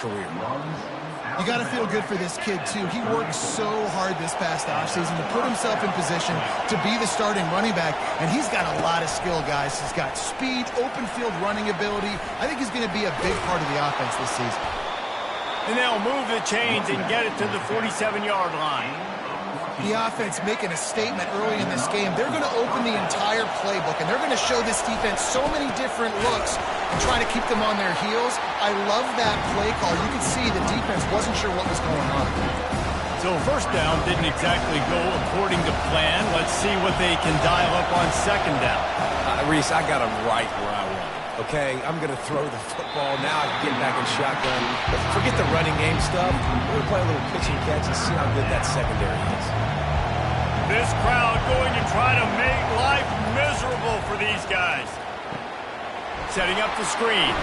career. You got to feel good for this kid, too. He worked so hard this past offseason to put himself in position to be the starting running back, and he's got a lot of skill, guys. He's got speed, open field running ability. I think he's going to be a big part of the offense this season. And they'll move the chains and get it to the 47-yard line. The offense making a statement early in this game. They're going to open the entire playbook, and they're going to show this defense so many different looks and try to keep them on their heels. I love that play call. You could see the defense wasn't sure what was going on. So first down didn't exactly go according to plan. Let's see what they can dial up on second down. Reese, I got him right where I want him. Okay, I'm going to throw the football. Now I can get back in shotgun. But forget the running game stuff. We're going to play a little pitch and catch and see how good that secondary is. This crowd going to try to make life miserable for these guys. Setting up the screen.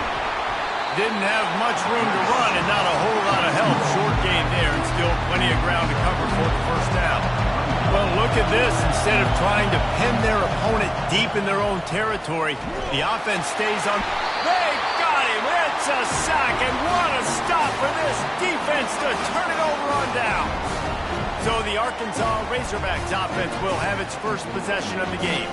Didn't have much room to run and not a whole lot of help. Short gain there and still plenty of ground to cover for the first down. Well, look at this. Instead of trying to pin their opponent deep in their own territory, the offense stays on. They got him. It's a sack, and what a stop for this defense to turn it over on down. So the Arkansas Razorbacks offense will have its first possession of the game.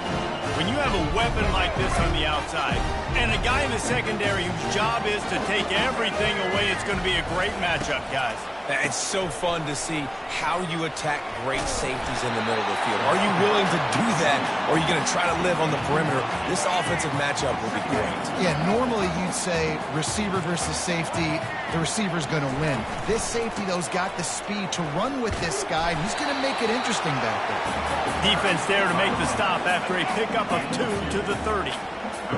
When you have a weapon like this on the outside and a guy in the secondary whose job is to take everything away, it's going to be a great matchup, guys. It's so fun to see how you attack great safeties in the middle of the field. Are you willing to do that, or are you going to try to live on the perimeter? This offensive matchup will be great. Yeah, normally you'd say receiver versus safety, the receiver's going to win. This safety, though, has got the speed to run with this guy, and he's going to make it interesting back there. Defense there to make the stop after a pickup of 2 to the 30.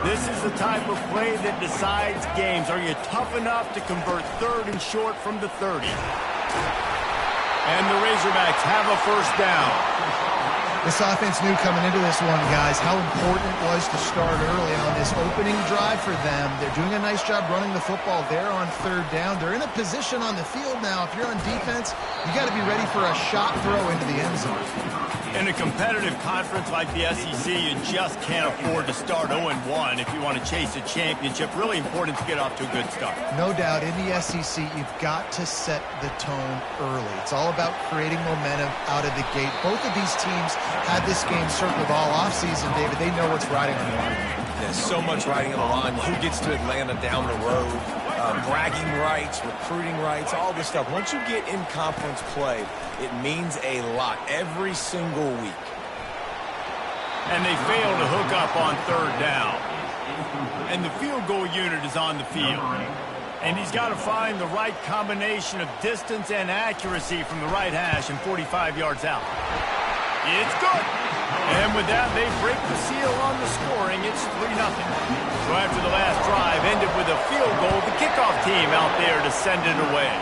This is the type of play that decides games. Are you tough enough to convert third and short from the 30? And the Razorbacks have a first down. This offense knew coming into this one, guys, how important it was to start early on this opening drive for them. They're doing a nice job running the football there on third down. They're in a position on the field now. If you're on defense, you got to be ready for a shot throw into the end zone. In a competitive conference like the SEC, you just can't afford to start 0-1 if you want to chase a championship. Really important to get off to a good start. No doubt, in the SEC, you've got to set the tone early. It's all about creating momentum out of the gate. Both of these teams had this game circled all offseason, David. They know what's riding on the line. There's so much riding on the line. Who gets to Atlanta down the road? Bragging rights, recruiting rights, all this stuff. Once you get in conference play, it means a lot every single week. And they fail to hook up on third down. And the field goal unit is on the field. And he's got to find the right combination of distance and accuracy from the right hash and 45 yards out. It's good. And with that, they break the seal on the scoring. It's 3-0. So after the last drive ended with a field goal, the kickoff team out there to send it away.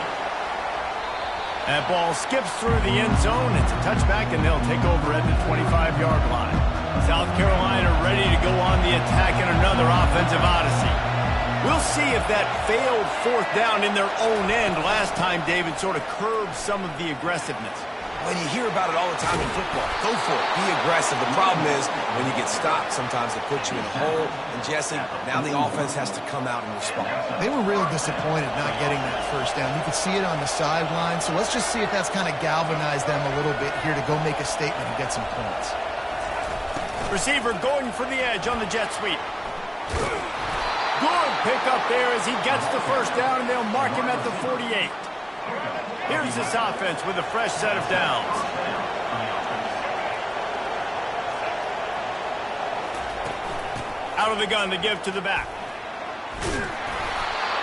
That ball skips through the end zone. It's a touchback, and they'll take over at the 25-yard line. South Carolina ready to go on the attack in another offensive odyssey. We'll see if that failed fourth down in their own end last time, David, sort of curbed some of the aggressiveness. When you hear about it all the time in football, go for it. Be aggressive. The problem is when you get stopped, sometimes it puts you in a hole. And, Jesse, now the offense has to come out and respond. They were real disappointed not getting that first down. You could see it on the sideline. So let's just see if that's kind of galvanized them a little bit here to go make a statement and get some points. Receiver going for the edge on the jet sweep. Good pickup there as he gets the first down, and they'll mark him at the 48. Here's this offense with a fresh set of downs. Out of the gun to give to the back.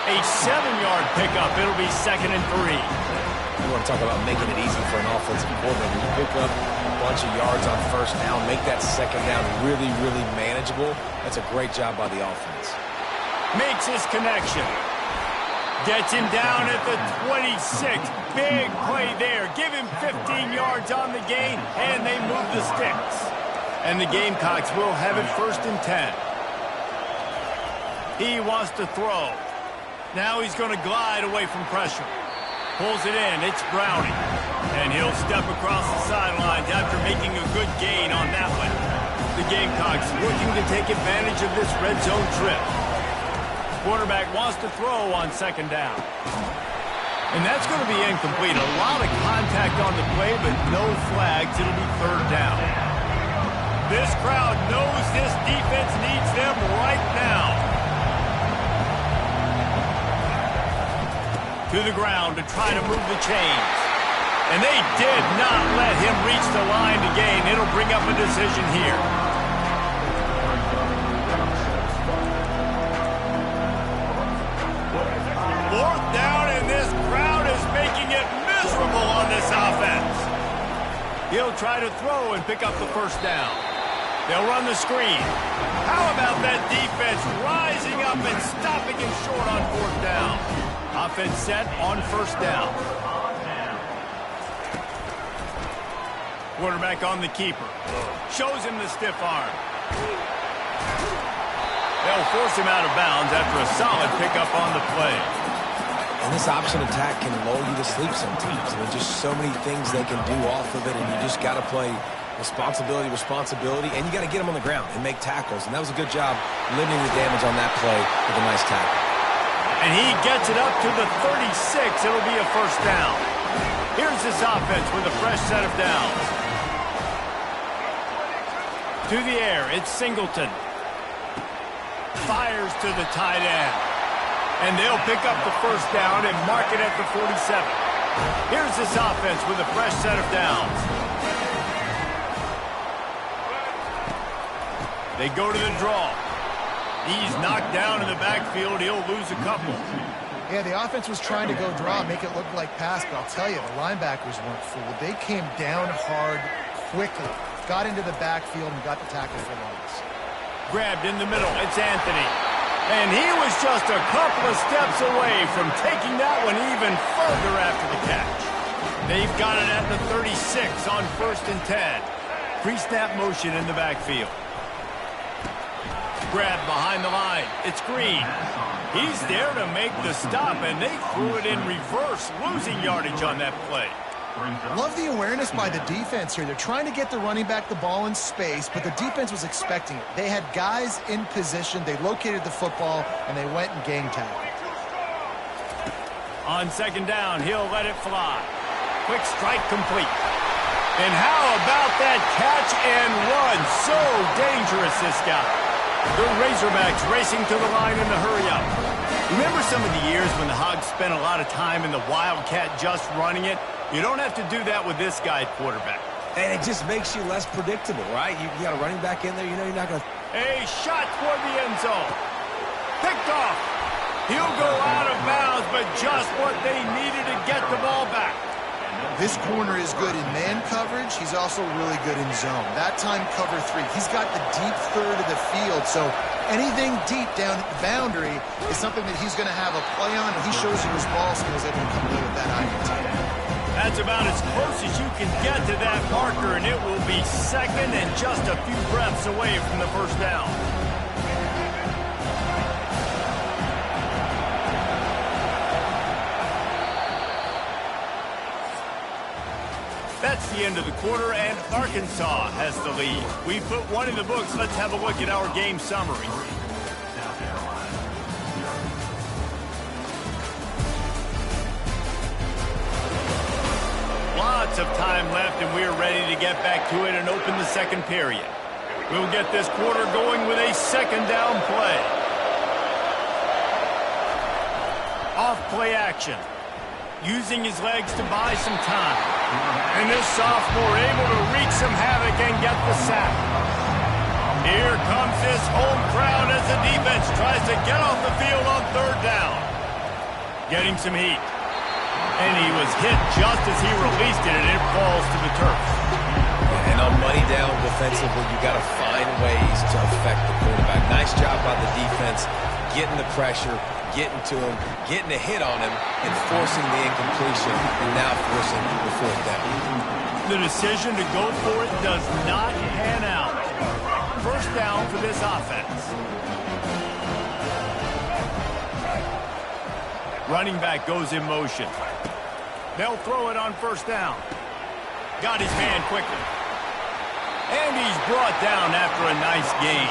A 7-yard pickup. It'll be 2nd and 3. You want to talk about making it easy for an offensive quarterback. When you pick up a bunch of yards on first down, make that second down really, really manageable. That's a great job by the offense. Makes his connection. Gets him down at the 26. Big play there. Give him 15 yards on the gain, and they move the sticks. And the Gamecocks will have it 1st and 10. He wants to throw. Now he's going to glide away from pressure. Pulls it in. It's Browning. And he'll step across the sidelines after making a good gain on that one. The Gamecocks looking to take advantage of this red zone trip. Quarterback wants to throw on 2nd down. And that's going to be incomplete. A lot of contact on the play, but no flags. It'll be third down. This crowd knows this defense needs them right now. To the ground to try to move the chains. And they did not let him reach the line to gain. It'll bring up a decision here. Fourth down, and this crowd is making it miserable on this offense. He'll try to throw and pick up the first down. They'll run the screen. How about that defense rising up and stopping him short on fourth down? Offense set on first down. Quarterback on the keeper. Shows him the stiff arm. They'll force him out of bounds after a solid pickup on the play. And this option attack can lull you to sleep sometimes. I mean, just so many things they can do off of it, and you just got to play responsibility, and you got to get them on the ground and make tackles. And that was a good job limiting the damage on that play with a nice tackle. And he gets it up to the 36. It'll be a first down. Here's this offense with a fresh set of downs. To the air, it's Singleton. Fires to the tight end. And they'll pick up the first down and mark it at the 47. Here's this offense with a fresh set of downs. They go to the draw. He's knocked down in the backfield. He'll lose a couple. Yeah, the offense was trying to go draw, make it look like pass, but I'll tell you, the linebackers weren't fooled. They came down hard quickly, got into the backfield, and got the tackle for loss. Grabbed in the middle. It's Anthony. And he was just a couple of steps away from taking that one even further after the catch. They've got it at the 36 on 1st and 10. Pre-snap motion in the backfield. Grab behind the line. It's Green. He's there to make the stop, and they threw it in reverse, losing yardage on that play. Love the awareness by the defense here. They're trying to get the running back the ball in space, but the defense was expecting it. They had guys in position. They located the football, and they went and gang tackled. On second down, he'll let it fly. Quick strike complete. And how about that catch and run? So dangerous, this guy. The Razorbacks racing to the line in the hurry-up. Remember some of the years when the Hogs spent a lot of time in the Wildcat just running it? You don't have to do that with this guy at quarterback. And it just makes you less predictable, right? You got a running back in there, you know you're not going to... A shot toward the end zone. Picked off. He'll go out of bounds, but just what they needed to get the ball back. This corner is good in man coverage. He's also really good in zone. That time, cover 3. He's got the deep third of the field, so anything deep down at the boundary is something that he's going to have a play on, and he shows you his ball skills able to come away with that INT. That's about as close as you can get to that marker, and it will be second and just a few breaths away from the first down. That's the end of the quarter, and Arkansas has the lead. We put one in the books. Let's have a look at our game summary. Lots of time left, and we're ready to get back to it and open the second period. We'll get this quarter going with a second down play. Off play action. Using his legs to buy some time. And this sophomore able to wreak some havoc and get the sack. Here comes this home crowd as the defense tries to get off the field on third down. Getting some heat. And he was hit just as he released it, and it falls to the turf. And on money down defensively, you got to find ways to affect the quarterback. Nice job by the defense, getting the pressure, getting to him, getting a hit on him, and forcing the incompletion, and now forcing the fourth down. The decision to go for it does not pan out. First down for this offense. Running back goes in motion. They'll throw it on first down. Got his man quickly. And he's brought down after a nice gain.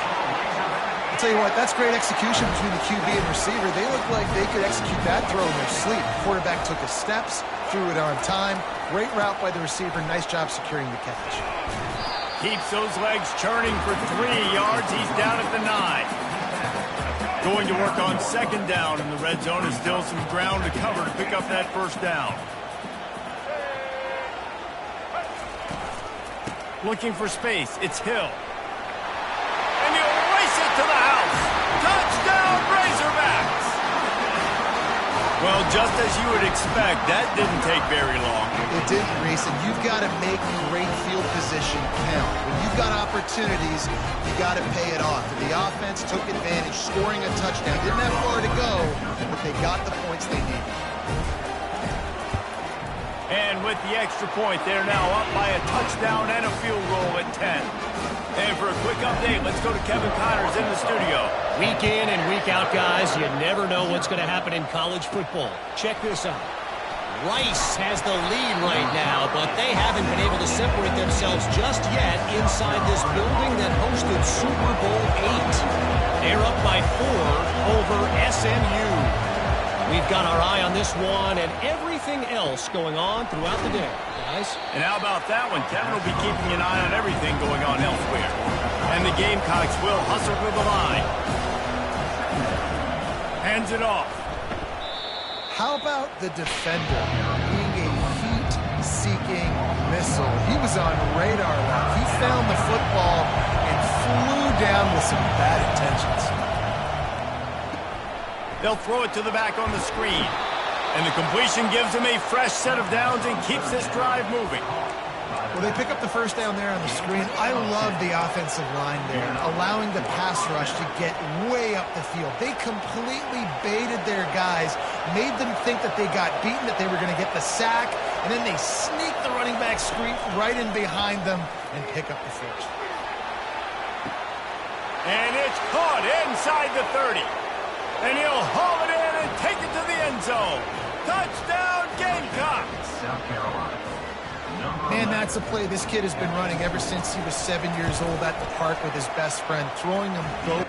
I'll tell you what, that's great execution between the QB and receiver. They look like they could execute that throw in their sleep. Quarterback took his steps, threw it on time. Great route by the receiver. Nice job securing the catch. Keeps those legs churning for 3 yards. He's down at the 9. Going to work on second down in the red zone. Is still some ground to cover to pick up that first down. Looking for space. It's Hill. And he'll race it to the house. Touchdown, Razorbacks! Well, just as you would expect, that didn't take very long. It didn't, Reese, and you've got to make great field position count. When you've got opportunities, you got to pay it off. And the offense took advantage, scoring a touchdown. Didn't have far to go, but they got the points they needed. And with the extra point, they're now up by a touchdown and a field goal at 10. And for a quick update, let's go to Kevin Connors in the studio. Week in and week out, guys, you never know what's going to happen in college football. Check this out. Rice has the lead right now, but they haven't been able to separate themselves just yet inside this building that hosted Super Bowl VIII. They're up by 4 over SMU. We've got our eye on this one and everything else going on throughout the day, guys. And how about that one? Kevin will be keeping an eye on everything going on elsewhere. And the Gamecocks will hustle to the line. Hands it off. How about the defender being a heat-seeking missile? He was on radar lock. He found the football and flew down with some bad intentions. They'll throw it to the back on the screen. And the completion gives them a fresh set of downs and keeps this drive moving. Well, they pick up the first down there on the screen. I love the offensive line there, allowing the pass rush to get way up the field. They completely baited their guys, made them think that they got beaten, that they were going to get the sack, and then they sneak the running back screen right in behind them and pick up the first. And it's caught inside the 30. And he'll haul it in and take it to the end zone. Touchdown, Gamecocks! South Carolina. Man, that's a play this kid has been running ever since he was 7 years old at the park with his best friend, throwing them both.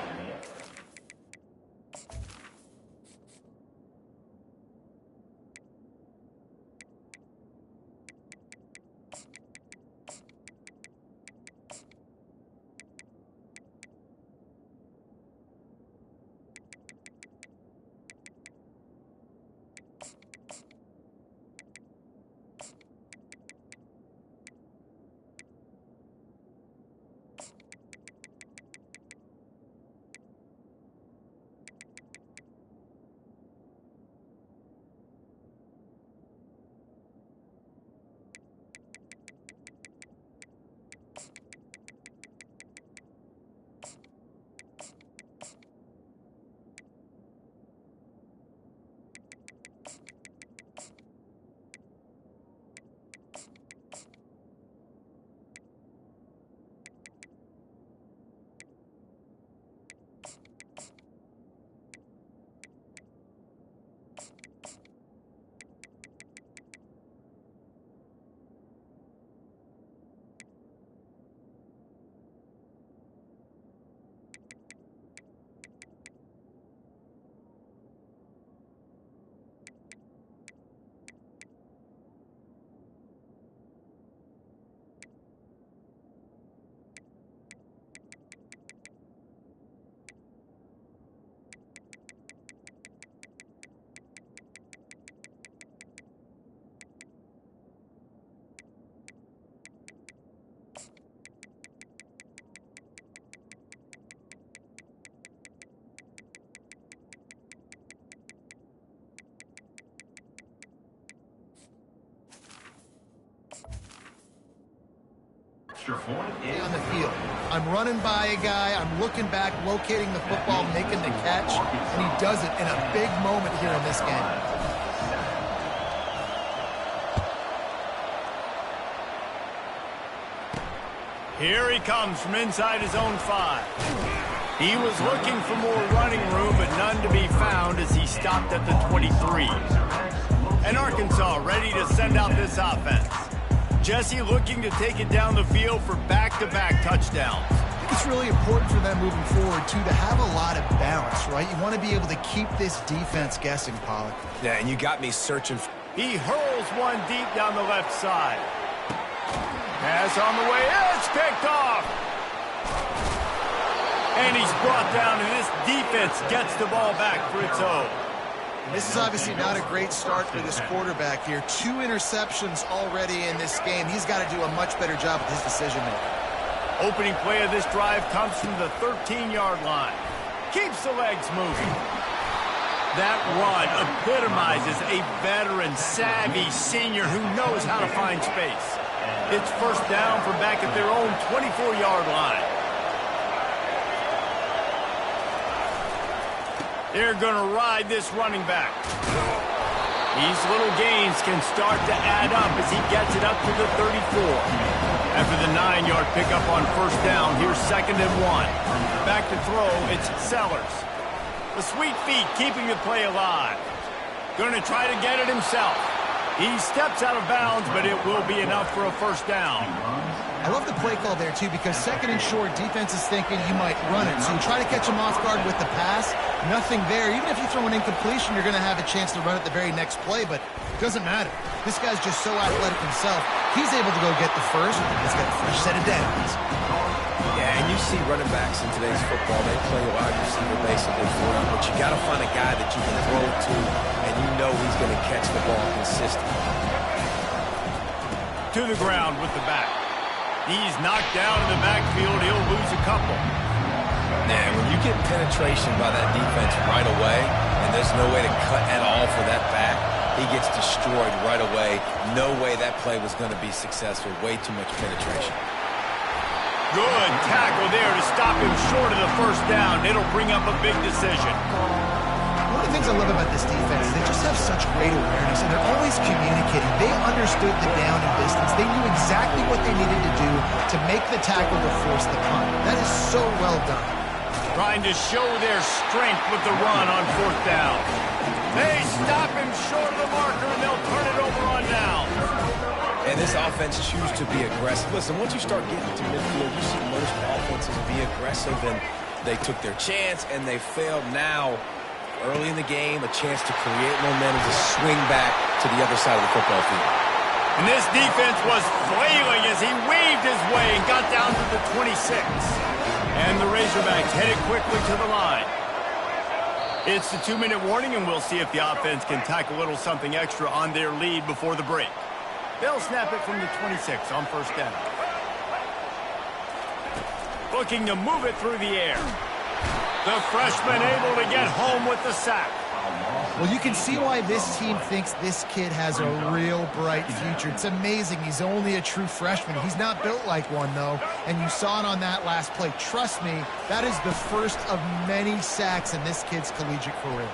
On the field. I'm running by a guy, I'm looking back, locating the football, making the catch, and he does it in a big moment here in this game. Here he comes from inside his own 5. He was looking for more running room, but none to be found as he stopped at the 23. And Arkansas ready to send out this offense. Jesse looking to take it down the field for back-to-back touchdowns. think it's really important for them moving forward, too, to have a lot of balance, right? You want to be able to keep this defense guessing, Pollard. Yeah, and you got me searching. He hurls one deep down the left side. Pass on the way. It's picked off. And he's brought down, and this defense gets the ball back for its own. This is obviously not a great start for this quarterback here. 2 interceptions already in this game. He's got to do a much better job with his decision-making. Opening play of this drive comes from the 13-yard line. Keeps the legs moving. That run epitomizes a veteran, savvy senior who knows how to find space. It's first down from back at their own 24-yard line. They're going to ride this running back. These little gains can start to add up as he gets it up to the 34. After the 9-yard pickup on first down, here's 2nd and 1. Back to throw, it's Sellers. The sweet feet keeping the play alive. Going to try to get it himself. He steps out of bounds, but it will be enough for a first down. I love the play call there, too, because 2nd and short, defense is thinking you might run it. So you try to catch him off guard with the pass. Nothing there. Even if you throw an incompletion, you're going to have a chance to run it the very next play, but it doesn't matter. This guy's just so athletic himself. He's able to go get the first. He's got a fresh set of downs. Yeah, and you see running backs in today's football, they play wide receiver basically for you, but you got to find a guy that you can throw to, and you know he's going to catch the ball consistently. To the ground with the back. He's knocked down in the backfield. He'll lose a couple. Man, when you get penetration by that defense right away, and there's no way to cut at all for that back, he gets destroyed right away. No way that play was going to be successful. Way too much penetration. Good tackle there to stop him short of the first down. It'll bring up a big decision. One of the things I love about this defense is they just have such great awareness, and they're always communicating. They understood the down and distance. They knew exactly what they needed to do to make the tackle to force the punt. That is so well done. Trying to show their strength with the run on 4th down. They stop him short of the marker, and they'll turn it over on down. And this offense chooses to be aggressive. Listen, once you start getting to midfield, you see most offenses be aggressive, and they took their chance, and they failed now. Early in the game, a chance to create momentum to swing back to the other side of the football field. And this defense was flailing as he weaved his way and got down to the 26. And the Razorbacks headed quickly to the line. It's the 2-minute warning, and we'll see if the offense can tack a little something extra on their lead before the break. They'll snap it from the 26 on first down. Looking to move it through the air. The freshman able to get home with the sack. Well, you can see why this team thinks this kid has a real bright future. It's amazing. He's only a true freshman. He's not built like one, though, and you saw it on that last play. Trust me, that is the first of many sacks in this kid's collegiate career.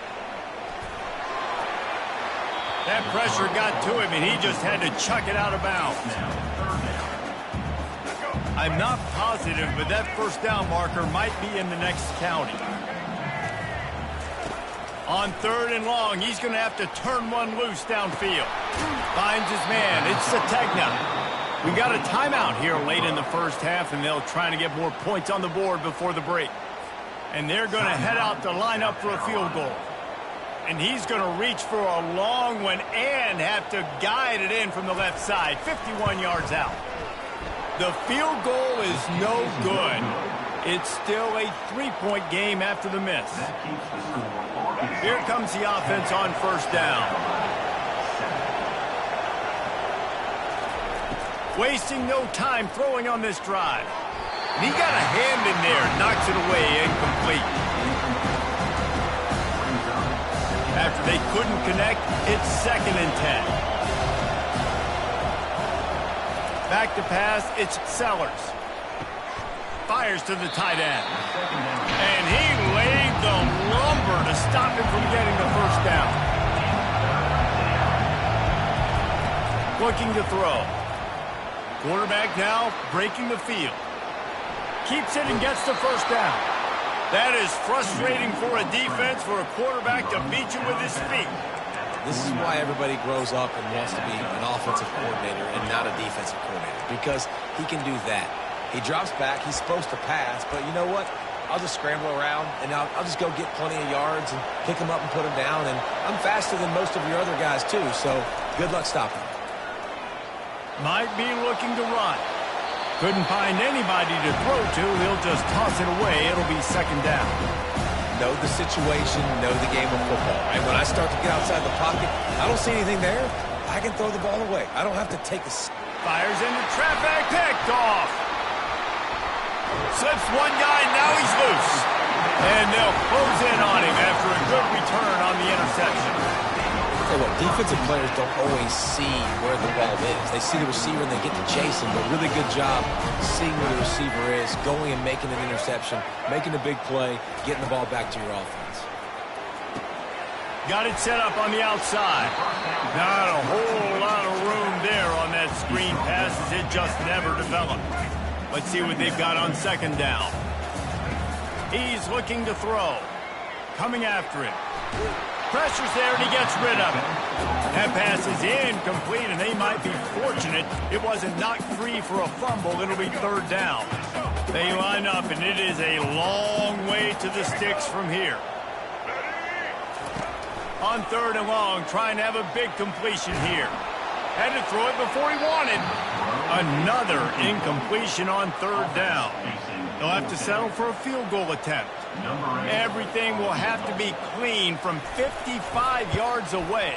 That pressure got to him, and he just had to chuck it out of bounds. I'm not positive, but that first down marker might be in the next county. On 3rd and long, he's going to have to turn one loose downfield. Finds his man. It's Sategna. We got a timeout here late in the first half, and they'll try to get more points on the board before the break. And they're going to head out to line up for a field goal. And he's going to reach for a long one and have to guide it in from the left side, 51 yards out. The field goal is no good. It's still a 3-point game after the miss. Here comes the offense on first down. Wasting no time throwing on this drive. And he got a hand in there, knocks it away, incomplete. After they couldn't connect, it's 2nd and 10. Back to pass, it's Sellers. Fires to the tight end. And he laid the lumber to stop him from getting the first down. Looking to throw. Quarterback now breaking the field. Keeps it and gets the first down. That is frustrating for a defense, for a quarterback to beat you with his feet. This is why everybody grows up and wants to be an offensive coordinator and not a defensive coordinator, because he can do that. He drops back. He's supposed to pass, but you know what? I'll just scramble around, and I'll just go get plenty of yards and pick him up and put him down. And I'm faster than most of your other guys, too, so good luck stopping. Might be looking to run. Couldn't find anybody to throw to. He'll just toss it away. It'll be second down. Know the situation, know the game of football, right? When I start to get outside the pocket, I don't see anything there. I can throw the ball away. I don't have to take a... Fires into traffic, picked off. Slips one guy, now he's loose. And they'll close in on him after a good return on the interception. So what, defensive players don't always see where the ball is. They see the receiver and they get to chase him, but really good job seeing where the receiver is, going and making an interception, making a big play, getting the ball back to your offense. Got it set up on the outside. Not a whole lot of room there on that screen pass as it just never developed. Let's see what they've got on second down. He's looking to throw. Coming after him. Pressure's there, and he gets rid of it. That pass is incomplete, and they might be fortunate it wasn't knocked free for a fumble. It'll be third down. They line up, and it is a long way to the sticks from here. On third and long, trying to have a big completion here. Had to throw it before he wanted. Another incompletion on third down. They'll have to settle for a field goal attempt. Everything will have to be clean from 55 yards away.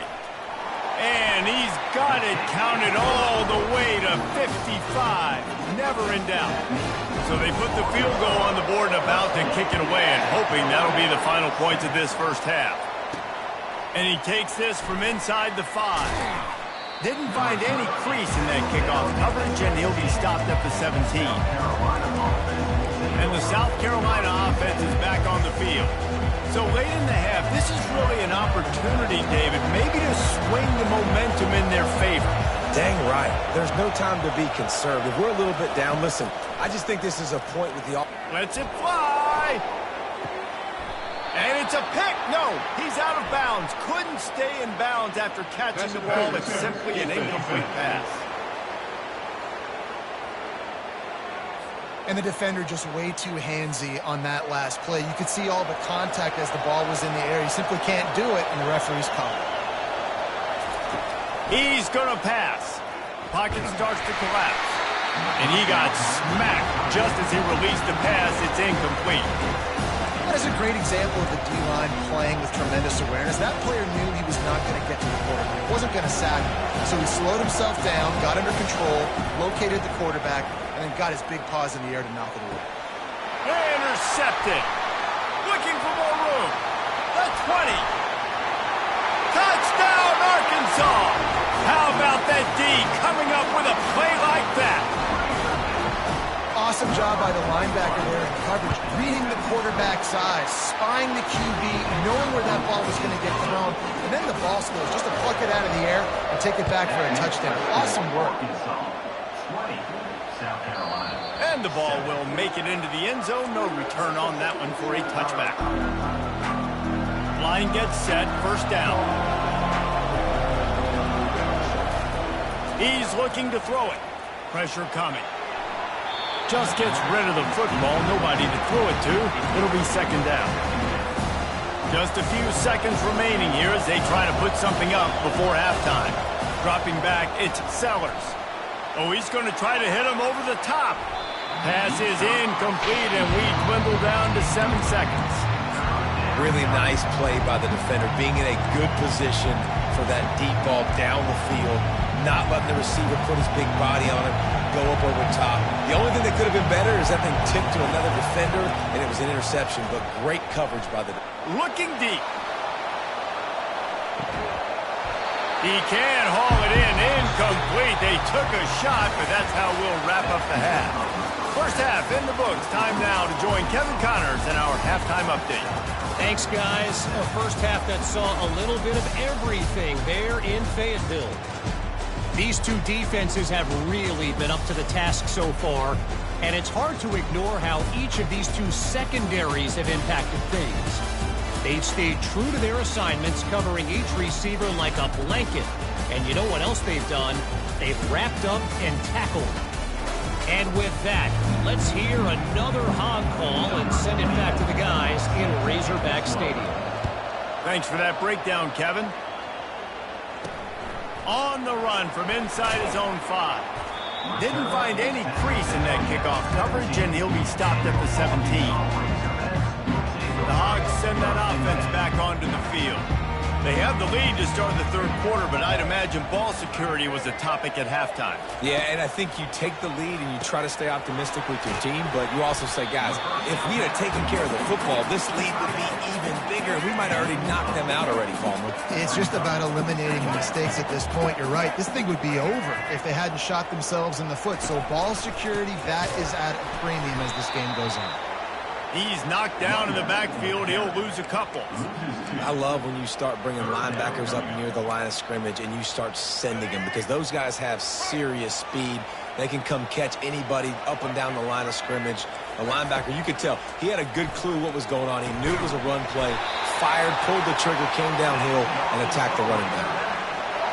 And he's got it counted all the way to 55. Never in doubt. So they put the field goal on the board and about to kick it away, and hoping that'll be the final points of this first half. And he takes this from inside the 5. Didn't find any crease in that kickoff coverage, and he'll be stopped at the 17. And the South Carolina offense is back on the field. So late in the half, this is really an opportunity, David, maybe to swing the momentum in their favor. Dang right. There's no time to be conservative. We're a little bit down. Listen, I just think this is a point with the... Lets it fly. And it's a pick. No, he's out of bounds. Couldn't stay in bounds after catching the ball. It's simply an incomplete pass. And the defender just way too handsy on that last play. You could see all the contact as the ball was in the air. He simply can't do it, and the referee's called. He's going to pass. Pocket starts to collapse. And he got smacked just as he released the pass. It's incomplete. That is a great example of the D-line playing with tremendous awareness. That player knew he was not going to get to the quarterback. He wasn't going to sack him. So he slowed himself down, got under control, located the quarterback, and then got his big paws in the air to knock it away. Intercepted. Looking for more room. The 20. Touchdown, Arkansas. How about that D coming up with a play like that? Awesome job by the linebacker there in coverage, reading the quarterback's eyes, spying the QB, knowing where that ball was going to get thrown, and then the ball skills, just to pluck it out of the air and take it back for a touchdown. Awesome work. And the ball will make it into the end zone. No return on that one for a touchback. Line gets set, first down. He's looking to throw it. Pressure coming. Just gets rid of the football. Nobody to throw it to. It'll be second down. Just a few seconds remaining here as they try to put something up before halftime. Dropping back, it's Sellers. Oh, he's going to try to hit him over the top. Pass is incomplete, and we dwindle down to 7 seconds. Really nice play by the defender, being in a good position for that deep ball down the field, not letting the receiver put his big body on him, go up over top. The only thing that could have been better is that thing tipped to another defender, and it was an interception, but great coverage by the... Looking deep. He can haul it in. Incomplete. They took a shot, but that's how we'll wrap up the half. First half in the books. Time now to join Kevin Connors in our halftime update. Thanks, guys. A first half that saw a little bit of everything there in Fayetteville. These two defenses have really been up to the task so far, and it's hard to ignore how each of these two secondaries have impacted things. They've stayed true to their assignments, covering each receiver like a blanket. And you know what else they've done? They've wrapped up and tackled. And with that, let's hear another hog call and send it back to the guys in Razorback Stadium. Thanks for that breakdown, Kevin. On the run from inside his own 5. Didn't find any crease in that kickoff coverage, and he'll be stopped at the 17. The Hogs send that offense back onto the field. They have the lead to start the third quarter, but I'd imagine ball security was a topic at halftime. Yeah, and I think you take the lead and you try to stay optimistic with your team, but you also say, guys, if we had taken care of the football, this lead would be even bigger. We might have already knocked them out already, Palmer. It's just about eliminating mistakes at this point. You're right. This thing would be over if they hadn't shot themselves in the foot. So ball security, that is at a premium as this game goes on. He's knocked down in the backfield. He'll lose a couple. I love when you start bringing linebackers up near the line of scrimmage and you start sending them, because those guys have serious speed. They can come catch anybody up and down the line of scrimmage. The linebacker, you could tell, he had a good clue what was going on. He knew it was a run play, fired, pulled the trigger, came downhill, and attacked the running back.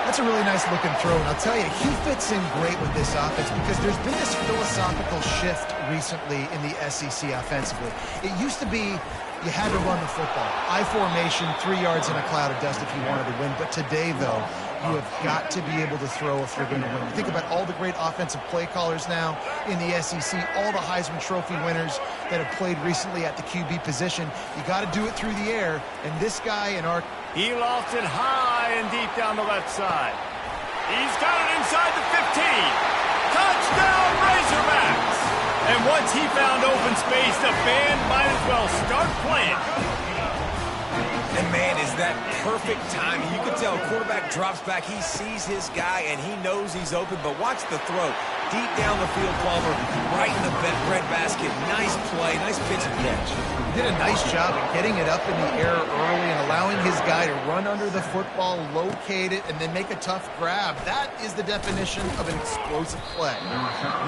That's a really nice looking throw, and I'll tell you, he fits in great with this offense because there's been this philosophical shift recently in the SEC offensively. It used to be you had to run the football. I formation, 3 yards in a cloud of dust if you wanted to win. But today, though, you have got to be able to throw if you're going to win. You think about all the great offensive play callers now in the SEC, all the Heisman Trophy winners that have played recently at the QB position. You got to do it through the air, and this guy in our... He lofts it high and deep down the left side. He's got it inside the 15. Touchdown, Razorbacks! And once he found open space, the band might as well start playing. And, man, is that perfect timing. You can tell quarterback drops back. He sees his guy, and he knows he's open. But watch the throw. Deep down the field, Palmer, right in the bread basket. Nice play, nice pitch and catch. He did a nice job of getting it up in the air early and allowing his guy to run under the football, locate it, and then make a tough grab. That is the definition of an explosive play.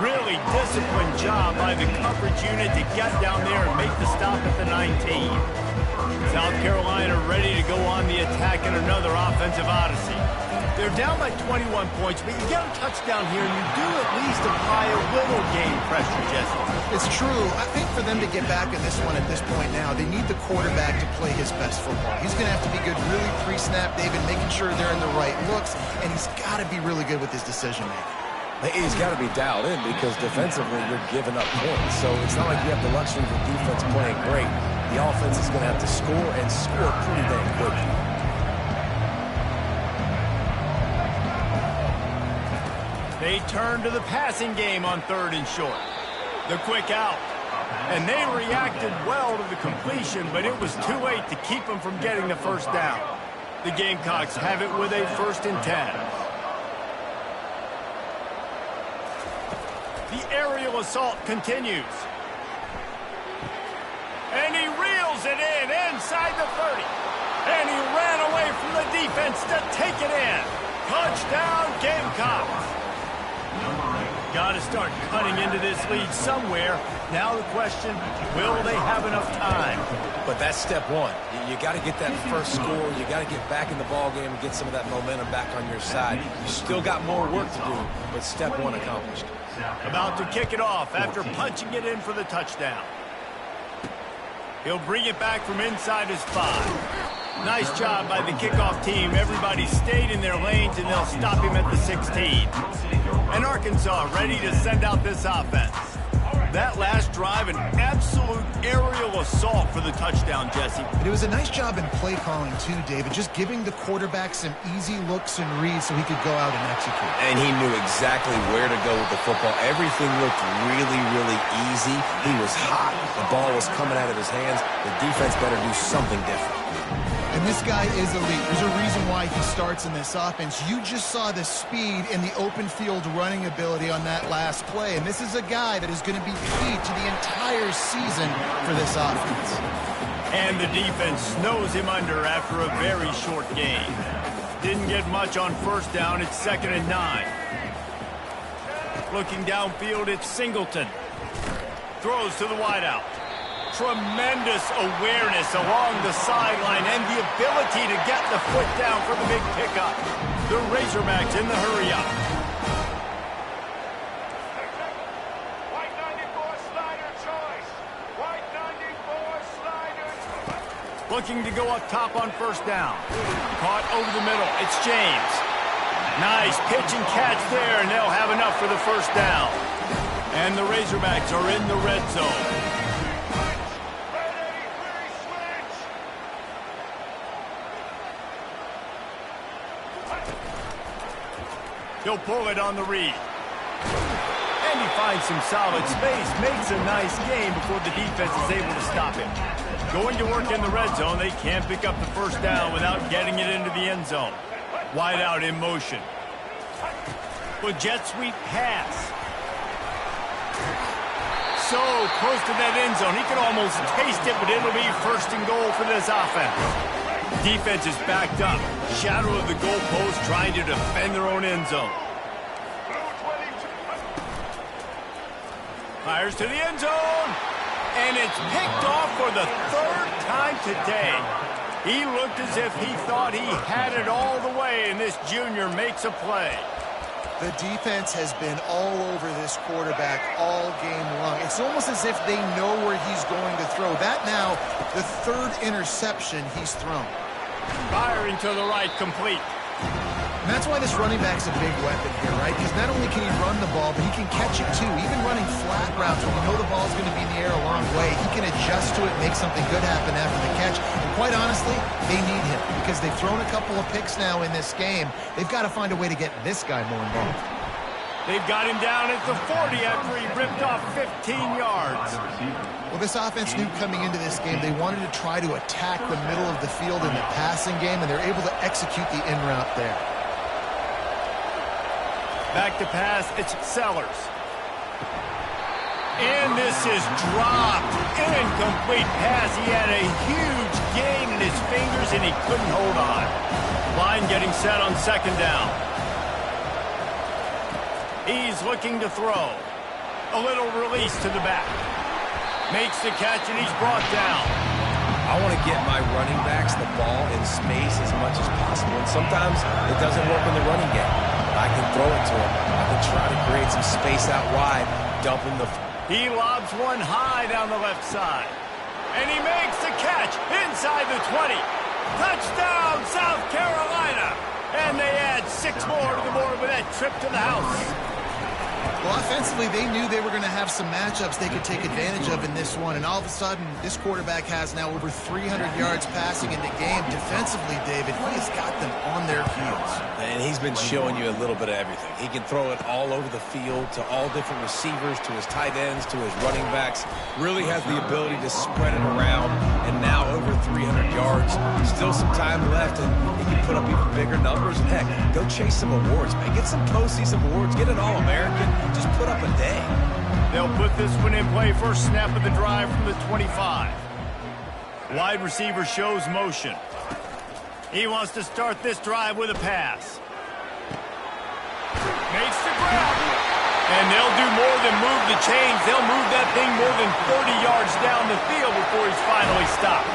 Really disciplined job by the coverage unit to get down there and make the stop at the 19. South Carolina ready to go on the attack in another offensive odyssey. They're down by 21 points, but you get a touchdown here, and you do at least apply a little game pressure, Jesse. It's true. I think for them to get back in this one at this point now, they need the quarterback to play his best football. He's going to have to be good really pre-snap, David, making sure they're in the right looks, and he's got to be really good with his decision-making. He's got to be dialed in because defensively you're giving up points. So it's not like you have the luxury of the defense playing great. The offense is going to have to score and score pretty dang quickly. They turn to the passing game on 3rd and short. The quick out. And they reacted well to the completion, but it was too late to keep them from getting the first down. The Gamecocks have it with a 1st and 10. The aerial assault continues. And he reels it in inside the 30. And he ran away from the defense to take it in. Touchdown, Gamecocks. Got to start cutting into this lead somewhere. Now the question, will they have enough time? But that's step one. You got to get that first score. You got to get back in the ball game and get some of that momentum back on your side. You still got more work to do, but step one accomplished. About to kick it off after punching it in for the touchdown. He'll bring it back from inside his 5. Nice job by the kickoff team. Everybody stayed in their lanes, and they'll stop him at the 16. And Arkansas ready to send out this offense. That last drive, an absolute aerial assault for the touchdown, Jesse. But it was a nice job in play calling, too, David, just giving the quarterback some easy looks and reads so he could go out and execute. And he knew exactly where to go with the football. Everything looked really, really easy. He was hot. The ball was coming out of his hands. The defense better do something different. And this guy is elite. There's a reason why he starts in this offense. You just saw the speed and the open field running ability on that last play. And this is a guy that is going to be key to the entire season for this offense. And the defense snows him under after a very short game. Didn't get much on 1st down. It's 2nd and 9. Looking downfield, it's Singleton. Throws to the wideout. Tremendous awareness along the sideline and the ability to get the foot down for the big pickup. The Razorbacks in the hurry-up. Looking to go up top on first down. Caught over the middle. It's James. Nice pitch and catch there, and they'll have enough for the first down. And the Razorbacks are in the red zone. He'll pull it on the read. And he finds some solid space, makes a nice gain before the defense is able to stop him. Going to work in the red zone, they can't pick up the first down without getting it into the end zone. Wide out in motion. With jet sweep pass. So close to that end zone. He can almost taste it, but it'll be first and goal for this offense. Defense is backed up. Shadow of the goalpost trying to defend their own end zone. Fires to the end zone. And it's picked off for the third time today. He looked as if he thought he had it all the way, and this junior makes a play. The defense has been all over this quarterback all game long. It's almost as if they know where he's going to throw. That now, the third interception he's thrown. Firing to the right, complete. And that's why this running back's a big weapon here, right? Because not only can he run the ball, but he can catch it too. Even running flat routes when you know the ball's going to be in the air a long way, he can adjust to it, make something good happen after the catch. And quite honestly, they need him because they've thrown a couple of picks now in this game. They've got to find a way to get this guy more involved. They've got him down at the 40 after he ripped off 15 yards. Well, this offense knew coming into this game they wanted to try to attack the middle of the field in the passing game, and they're able to execute the in route there. Back to pass, it's Sellers. And this is dropped. Incomplete pass. He had a huge gain in his fingers, and he couldn't hold on. Line getting set on second down. He's looking to throw. A little release to the back. Makes the catch, and he's brought down. I want to get my running backs the ball in space as much as possible. And sometimes it doesn't work in the running game. I can throw it to him. I can try to create some space out wide, dump him the... He lobs one high down the left side. And he makes the catch inside the 20. Touchdown, South Carolina. And they add 6 more to the board with that trip to the house. Well, offensively, they knew they were going to have some matchups they could take advantage of in this one. And all of a sudden, this quarterback has now over 300 yards passing in the game. Defensively, David, he has got them on their heels. And he's been showing you a little bit of everything. He can throw it all over the field to all different receivers, to his tight ends, to his running backs. Really has the ability to spread it around. And now over 300 yards. Still some time left, and he can put up even bigger numbers. And heck, go chase some awards, man. Get some postseason awards. Get an All-American. Just put up a day. They'll put this one in play. First snap of the drive from the 25. Wide receiver shows motion. He wants to start this drive with a pass. Makes the grab. And they'll do more than move the chains. They'll move that thing more than 30 yards down the field before he's finally stopped.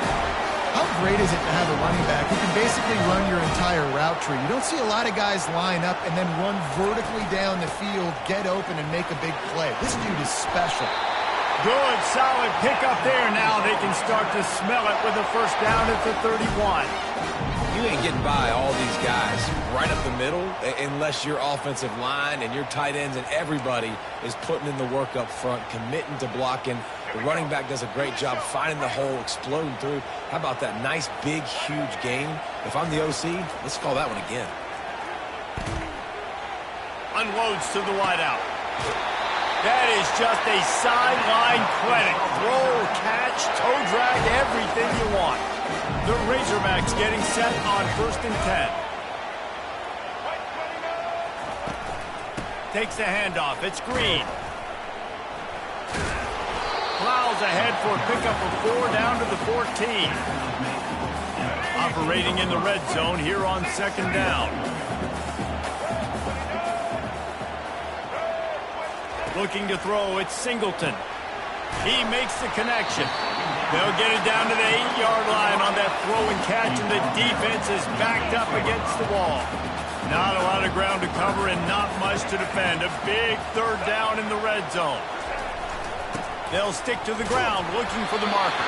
How great is it to have a running back who can basically run your entire route tree? You don't see a lot of guys line up and then run vertically down the field, get open, and make a big play. This dude is special. Good, solid pickup there. Now they can start to smell it with a first down at the 31. You ain't getting by all these guys right up the middle unless your offensive line and your tight ends and everybody is putting in the work up front, committing to blocking. The running back does a great job finding the hole, exploding through. How about that nice, big, huge gain? If I'm the OC, let's call that one again. Unloads to the wideout. That is just a sideline credit. Throw, catch, toe drag, everything you want. The Razorbacks getting set on 1st and 10. Takes the handoff. It's Green. Plows ahead for a pickup of 4 down to the 14. Operating in the red zone here on 2nd down. Looking to throw, it's Singleton. He makes the connection. They'll get it down to the 8-yard line on that throw and catch, and the defense is backed up against the wall. Not a lot of ground to cover and not much to defend. A big 3rd down in the red zone. They'll stick to the ground looking for the marker.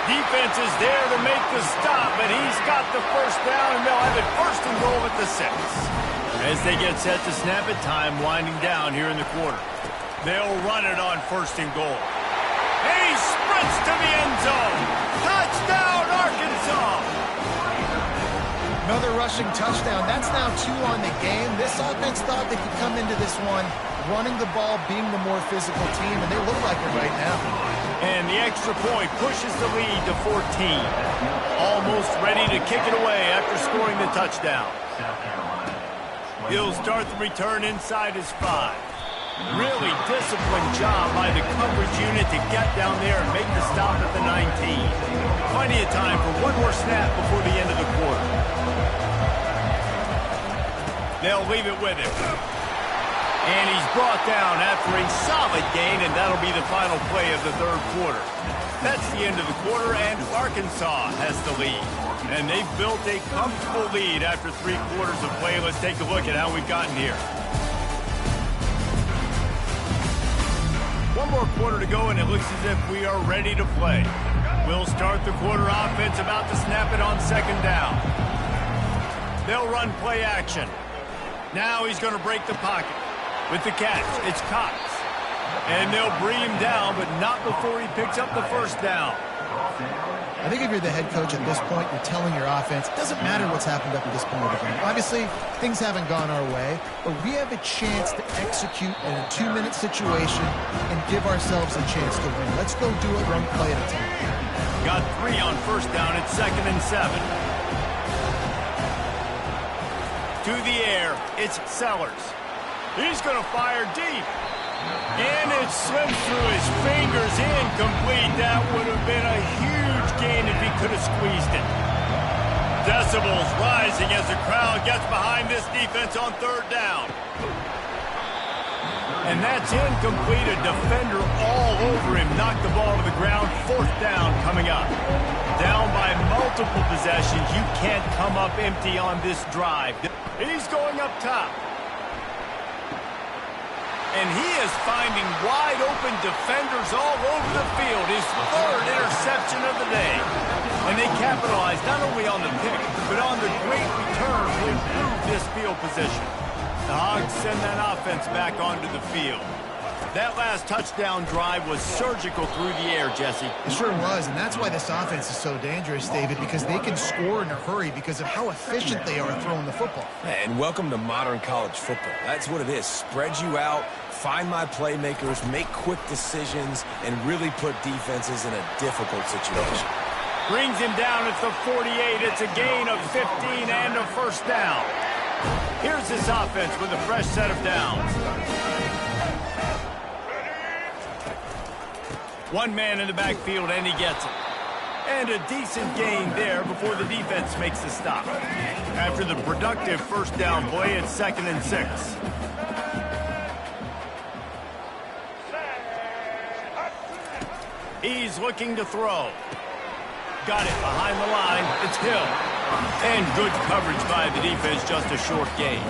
Defense is there to make the stop, but he's got the first down, and they'll have it first and goal at the 6. As they get set to snap it, time winding down here in the quarter. They'll run it on first and goal. And he sprints to the end zone. Touchdown, Arkansas! Another rushing touchdown. That's now 2 on the game. This offense thought they could come into this one running the ball, being the more physical team, and they look like it right now. And the extra point pushes the lead to 14. Almost ready to kick it away after scoring the touchdown. He'll start the return inside his 5. Really disciplined job by the coverage unit to get down there and make the stop at the 19. Plenty of time for one more snap before the end of the quarter. They'll leave it with him. And he's brought down after a solid gain, and that'll be the final play of the third quarter. That's the end of the quarter, and Arkansas has the lead. And they've built a comfortable lead after 3 quarters of play. Let's take a look at how we've gotten here. One more quarter to go, and it looks as if we are ready to play. We'll start the quarter offense about to snap it on second down. They'll run play action. Now he's going to break the pocket. With the catch, it's Cox. And they'll bring him down, but not before he picks up the first down. I think if you're the head coach at this point, you're telling your offense, it doesn't matter what's happened up to this point of the game. Obviously, things haven't gone our way, but we have a chance to execute in a 2-minute situation and give ourselves a chance to win. Let's go do it one play at a time. Got 3 on first down at 2nd and 7. To the air, it's Sellers. He's going to fire deep. And it slips through his fingers, incomplete. That would have been a huge gain if he could have squeezed it. Decibels rising as the crowd gets behind this defense on third down. And that's incomplete. A defender all over him. Knocked the ball to the ground. 4th down coming up. Down by multiple possessions. You can't come up empty on this drive. He's going up top. And he is finding wide-open defenders all over the field. His 3rd interception of the day. And they capitalize not only on the pick, but on the great return to improve this field position. The Hogs send that offense back onto the field. That last touchdown drive was surgical through the air, Jesse. It sure was, and that's why this offense is so dangerous, David, because they can score in a hurry because of how efficient they are throwing the football. And welcome to modern college football. That's what it is. Spread you out, find my playmakers, make quick decisions, and really put defenses in a difficult situation. Brings him down at the 48. It's a gain of 15 and a first down. Here's this offense with a fresh set of downs. One man in the backfield, and he gets it. And a decent gain there before the defense makes the stop. After the productive first down play, it's 2nd and 6. He's looking to throw. Got it behind the line. It's Hill. And good coverage by the defense, just a short gain.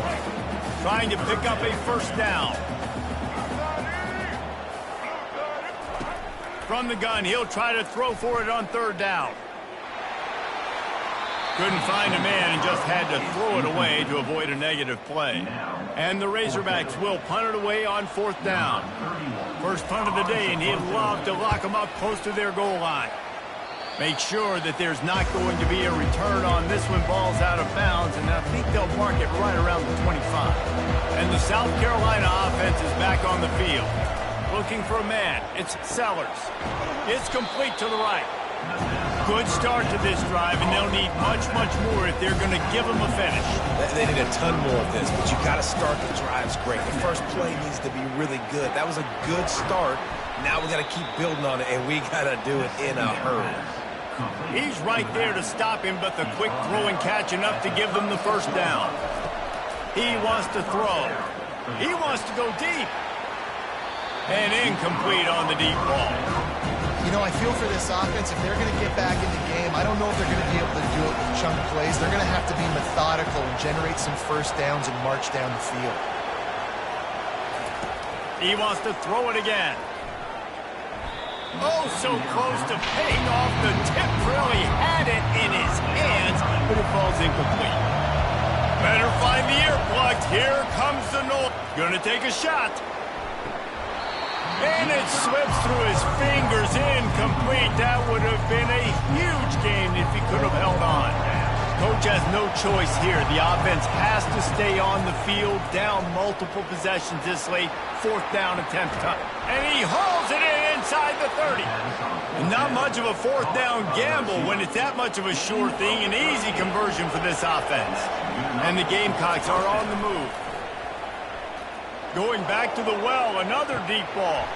Trying to pick up a first down. From the gun, he'll try to throw for it on third down. Couldn't find a man and just had to throw it away to avoid a negative play. And the Razorbacks will punt it away on 4th down. First punt of the day, and he'd love to lock them up close to their goal line. Make sure that there's not going to be a return on this when ball's out of bounds, and I think they'll mark it right around the 25. And the South Carolina offense is back on the field. Looking for a man. It's Sellers. It's complete to the right. Good start to this drive, and they'll need much, much more if they're going to give them a finish. They need a ton more of this, but you got to start the drives great. The first play needs to be really good. That was a good start. Now we got to keep building on it, and we got to do it in a hurry. He's right there to stop him, but the quick throw and catch enough to give them the first down. He wants to throw. He wants to go deep. And incomplete on the deep ball. You know, I feel for this offense, if they're going to get back in the game, I don't know if they're going to be able to do it with chunk plays. They're going to have to be methodical and generate some first downs and march down the field. He wants to throw it again. Oh, so close to paying off. The tip really had it in his hands, but it falls incomplete. Better find the earplugs. Here comes the noise. Gonna take a shot. And it slips through his fingers. Incomplete. That would have been a huge game if he could have held on. Coach has no choice here. The offense has to stay on the field, down multiple possessions this late. 4th down attempt time. And he hauls it in inside the 30. Not much of a 4th down gamble when it's that much of a sure thing. An easy conversion for this offense. And the Gamecocks are on the move. Going back to the well, another deep ball.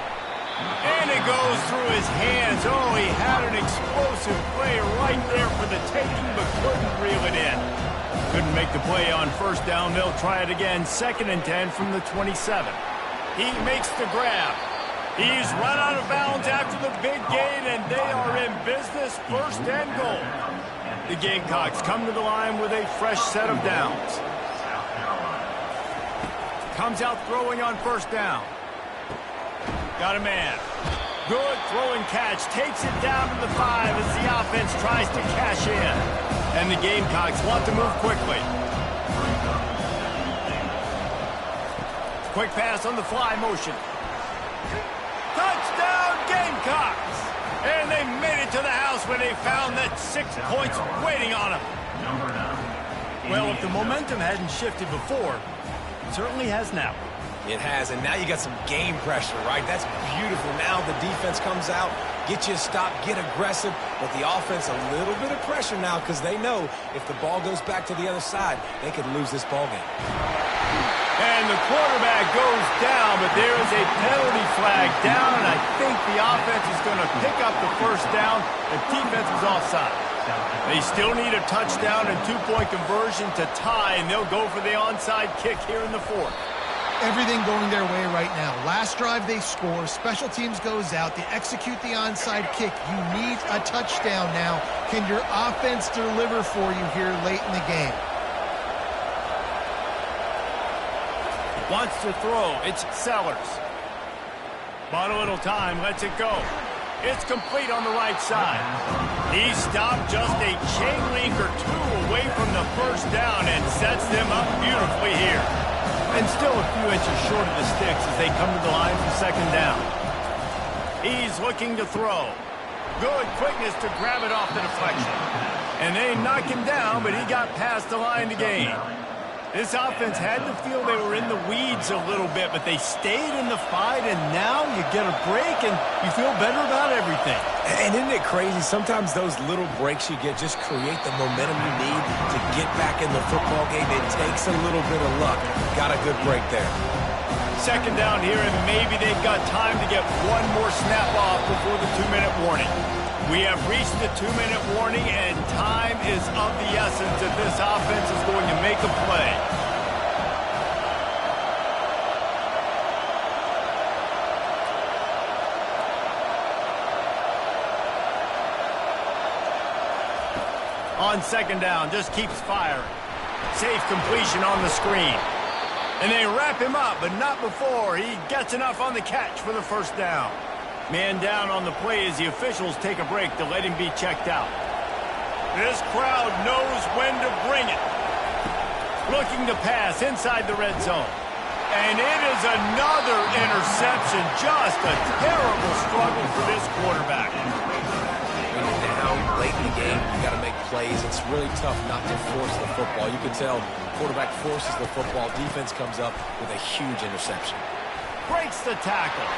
And it goes through his hands. Oh, he had an explosive play right there for the taking, but couldn't reel it in. Couldn't make the play on 1st down. They'll try it again. 2nd and 10 from the 27. He makes the grab. He's run out of bounds after the big gain, and they are in business. 1st and goal. The Gamecocks come to the line with a fresh set of downs. Comes out throwing on 1st down. Got a man. Good throwing catch. Takes it down to the 5 as the offense tries to cash in. And the Gamecocks want to move quickly. Quick pass on the fly motion. Touchdown Gamecocks! And they made it to the house where they found that 6 points waiting on them. Well, if the momentum hadn't shifted before, it certainly has now. It has, and now you got some game pressure, right? That's beautiful. Now the defense comes out, get you a stop, get aggressive, but the offense a little bit of pressure now because they know if the ball goes back to the other side, they could lose this ball game. And the quarterback goes down, but there is a penalty flag down, and I think the offense is going to pick up the 1st down. The defense was offside. They still need a touchdown and 2-point conversion to tie, and they'll go for the onside kick here in the 4th. Everything going their way right now. Last drive they score, special teams goes out, they execute the onside kick. You need a touchdown now. Can your offense deliver for you here late in the game? Wants to throw. It's Sellers. Bought a little time. Lets it go. It's complete on the right side. He stopped just a chain link or 2 away from the 1st down and sets them up beautifully here. And still a few inches short of the sticks as they come to the line for 2nd down. He's looking to throw. Good quickness to grab it off the deflection. And they knock him down, but he got past the line to gain. This offense had to feel they were in the weeds a little bit, but they stayed in the fight, and now you get a break, and you feel better about everything. And isn't it crazy? Sometimes those little breaks you get just create the momentum you need to get back in the football game. It takes a little bit of luck. Got a good break there. 2nd down here, and maybe they've got time to get one more snap off before the 2-minute warning. We have reached the 2-minute warning, and time is of the essence if this offense is going to make a play. On 2nd down, just keeps firing. Safe completion on the screen. And they wrap him up, but not before he gets enough on the catch for the 1st down. Man down on the play as the officials take a break to let him be checked out. This crowd knows when to bring it. Looking to pass inside the red zone. And it is another interception. Just a terrible struggle for this quarterback. When you're down late in the game, you got to make plays. It's really tough not to force the football. You can tell quarterback forces the football. Defense comes up with a huge interception. Breaks the tackle.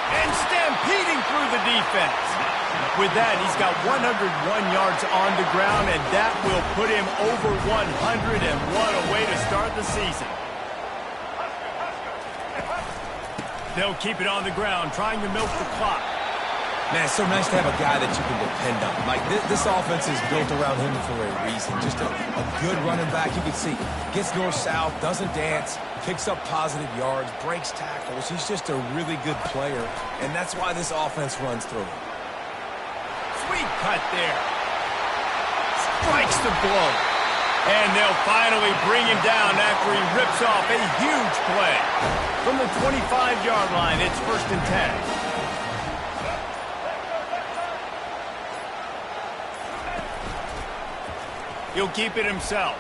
And stampeding through the defense. With that, he's got 101 yards on the ground, and that will put him over 100, and what a way to start the season. They'll keep it on the ground, trying to milk the clock. Man, it's so nice to have a guy that you can depend on. Like, this offense is built around him for a reason. Just a good running back. You can see, gets north-south, doesn't dance, picks up positive yards, breaks tackles. He's just a really good player, and that's why this offense runs through him. Sweet cut there. Strikes the blow. And they'll finally bring him down after he rips off a huge play. From the 25-yard line, it's 1st and 10. He'll keep it himself.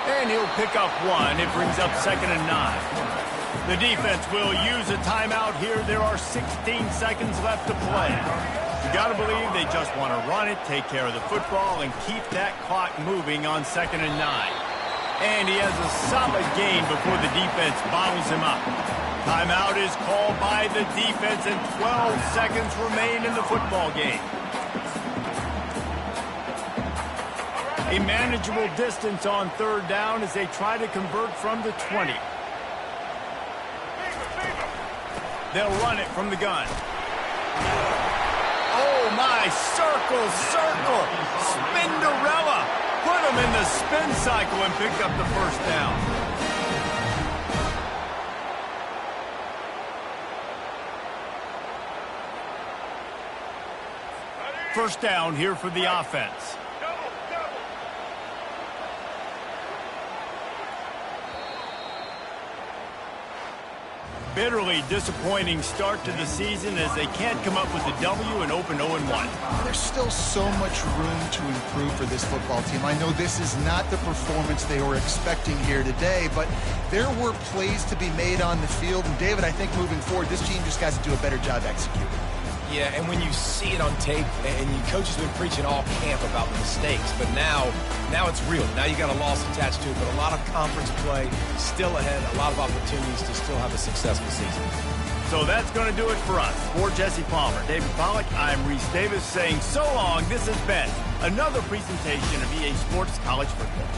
And he'll pick up one. It brings up 2nd and 9. The defense will use a timeout here. There are 16 seconds left to play. You got to believe they just want to run it, take care of the football, and keep that clock moving on 2nd and 9. And he has a solid gain before the defense bottles him up. Timeout is called by the defense, and 12 seconds remain in the football game. A manageable distance on 3rd down as they try to convert from the 20. They'll run it from the gun. Oh, my. Circle, circle. Spinderella. Put him in the spin cycle and pick up the 1st down. First down here for the offense. Bitterly disappointing start to the season as they can't come up with a W and open 0-1. There's still so much room to improve for this football team. I know this is not the performance they were expecting here today, but there were plays to be made on the field. And, David, I think moving forward, this team just has to do a better job executing. Yeah, and when you see it on tape, and your coach has been preaching all camp about the mistakes, but now it's real. Now you got a loss attached to it, but a lot of conference play still ahead, a lot of opportunities to still have a successful season. So that's going to do it for us. For Jesse Palmer, David Pollack, I'm Reese Davis saying so long. This has been another presentation of EA Sports College Football.